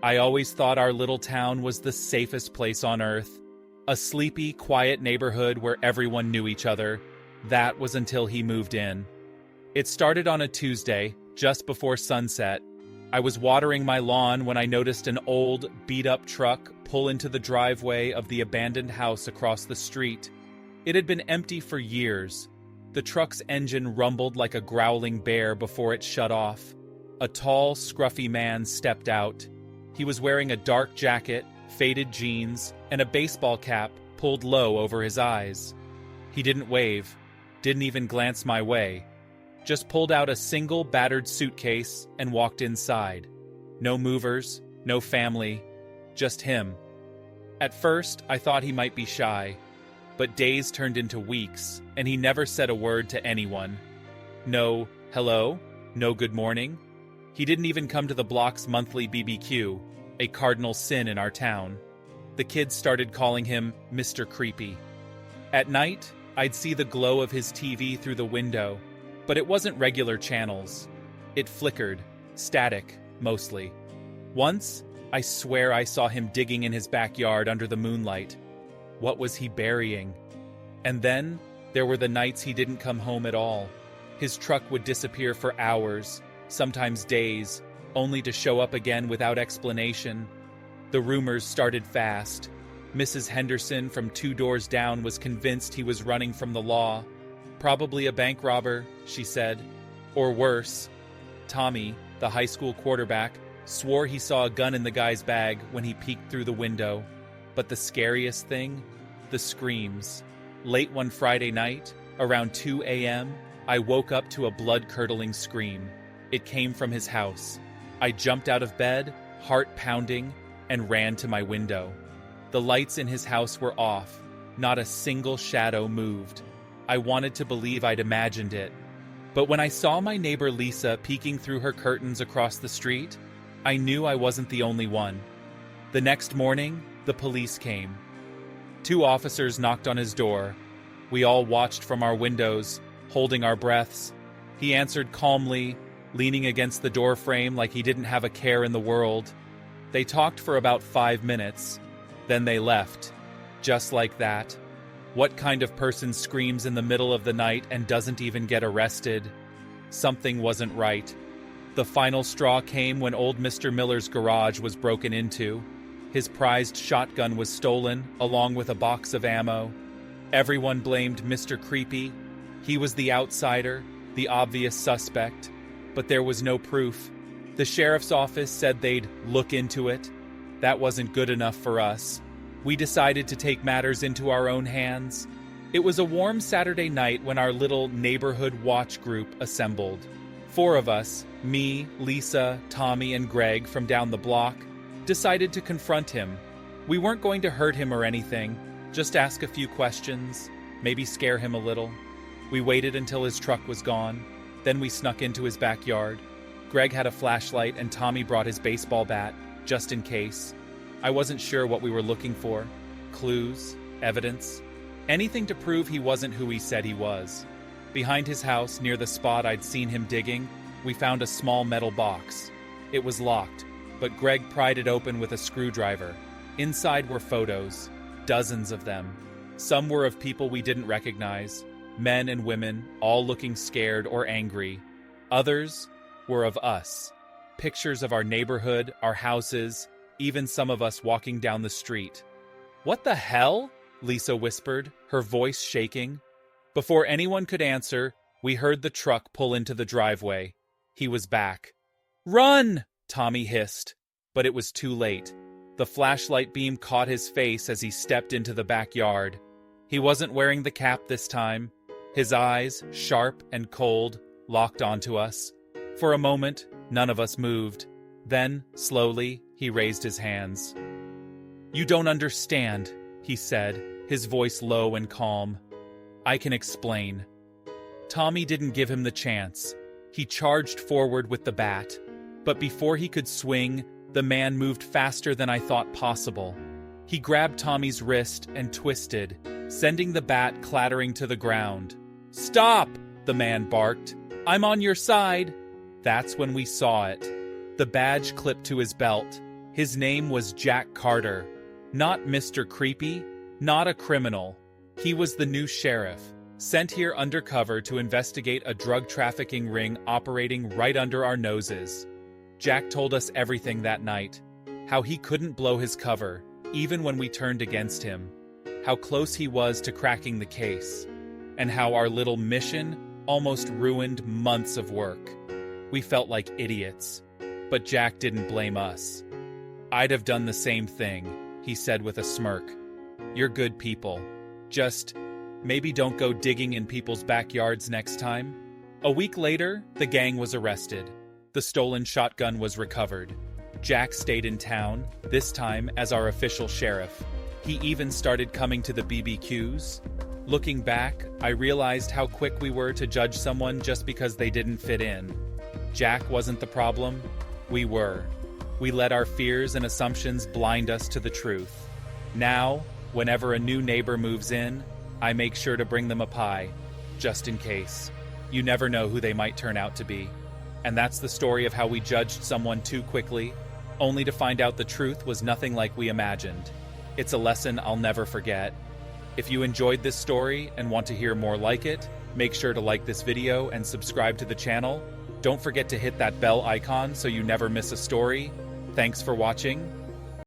I always thought our little town was the safest place on earth. A sleepy, quiet neighborhood where everyone knew each other. That was until he moved in. It started on a Tuesday, just before sunset. I was watering my lawn when I noticed an old, beat-up truck pull into the driveway of the abandoned house across the street. It had been empty for years. The truck's engine rumbled like a growling bear before it shut off. A tall, scruffy man stepped out. He was wearing a dark jacket, faded jeans, and a baseball cap pulled low over his eyes. He didn't wave, didn't even glance my way. Just pulled out a single battered suitcase and walked inside. No movers, no family, just him. At first, I thought he might be shy, but days turned into weeks, and he never said a word to anyone. No hello, no good morning. He didn't even come to the block's monthly BBQ, a cardinal sin in our town. The kids started calling him Mr. Creepy. At night, I'd see the glow of his TV through the window, but it wasn't regular channels. It flickered, static, mostly. Once, I swear I saw him digging in his backyard under the moonlight. What was he burying? And then, there were the nights he didn't come home at all. His truck would disappear for hours, sometimes days, only to show up again without explanation. The rumors started fast. Mrs. Henderson from 2 doors down was convinced he was running from the law. Probably a bank robber, she said. Or worse. Tommy, the high school quarterback, swore he saw a gun in the guy's bag when he peeked through the window. But the scariest thing? The screams. Late one Friday night, around 2 a.m., I woke up to a blood-curdling scream. It came from his house. I jumped out of bed, heart pounding, and ran to my window. The lights in his house were off. Not a single shadow moved. I wanted to believe I'd imagined it. But when I saw my neighbor Lisa peeking through her curtains across the street, I knew I wasn't the only one. The next morning, the police came. 2 officers knocked on his door. We all watched from our windows, holding our breaths. He answered calmly, leaning against the doorframe like he didn't have a care in the world. They talked for about 5 minutes. Then they left. Just like that. What kind of person screams in the middle of the night and doesn't even get arrested? Something wasn't right. The final straw came when old Mr. Miller's garage was broken into. His prized shotgun was stolen, along with a box of ammo. Everyone blamed Mr. Creepy. He was the outsider, the obvious suspect. But there was no proof. The sheriff's office said they'd look into it. That wasn't good enough for us. We decided to take matters into our own hands. It was a warm Saturday night when our little neighborhood watch group assembled. 4 of us, me, Lisa, Tommy, and Greg from down the block, decided to confront him. We weren't going to hurt him or anything, just ask a few questions, maybe scare him a little. We waited until his truck was gone, then we snuck into his backyard. Greg had a flashlight and Tommy brought his baseball bat, just in case. I wasn't sure what we were looking for. Clues, evidence, anything to prove he wasn't who he said he was. Behind his house, near the spot I'd seen him digging, we found a small metal box. It was locked, but Greg pried it open with a screwdriver. Inside were photos, dozens of them. Some were of people we didn't recognize, men and women, all looking scared or angry. Others were of us. Pictures of our neighborhood, our houses, even some of us walking down the street. "What the hell?" Lisa whispered, her voice shaking. Before anyone could answer, we heard the truck pull into the driveway. He was back. "Run!" Tommy hissed, but it was too late. The flashlight beam caught his face as he stepped into the backyard. He wasn't wearing the cap this time. His eyes, sharp and cold, locked onto us. For a moment, none of us moved. Then, slowly, he raised his hands. "You don't understand," he said, his voice low and calm. "I can explain." Tommy didn't give him the chance. He charged forward with the bat. But before he could swing, the man moved faster than I thought possible. He grabbed Tommy's wrist and twisted, sending the bat clattering to the ground. "Stop!" the man barked. "I'm on your side." That's when we saw it. The badge clipped to his belt. His name was Jack Carter. Not Mr. Creepy, not a criminal. He was the new sheriff, sent here undercover to investigate a drug trafficking ring operating right under our noses. Jack told us everything that night. How he couldn't blow his cover, even when we turned against him. How close he was to cracking the case. And how our little mission almost ruined months of work. We felt like idiots. But Jack didn't blame us. "I'd have done the same thing," he said with a smirk. "You're good people. Just maybe don't go digging in people's backyards next time." A week later, the gang was arrested. The stolen shotgun was recovered. Jack stayed in town, this time as our official sheriff. He even started coming to the BBQs. Looking back, I realized how quick we were to judge someone just because they didn't fit in. Jack wasn't the problem. We were. We let our fears and assumptions blind us to the truth. Now, whenever a new neighbor moves in, I make sure to bring them a pie, just in case. You never know who they might turn out to be. And that's the story of how we judged someone too quickly, only to find out the truth was nothing like we imagined. It's a lesson I'll never forget. If you enjoyed this story and want to hear more like it, make sure to like this video and subscribe to the channel. Don't forget to hit that bell icon so you never miss a story. Thanks for watching.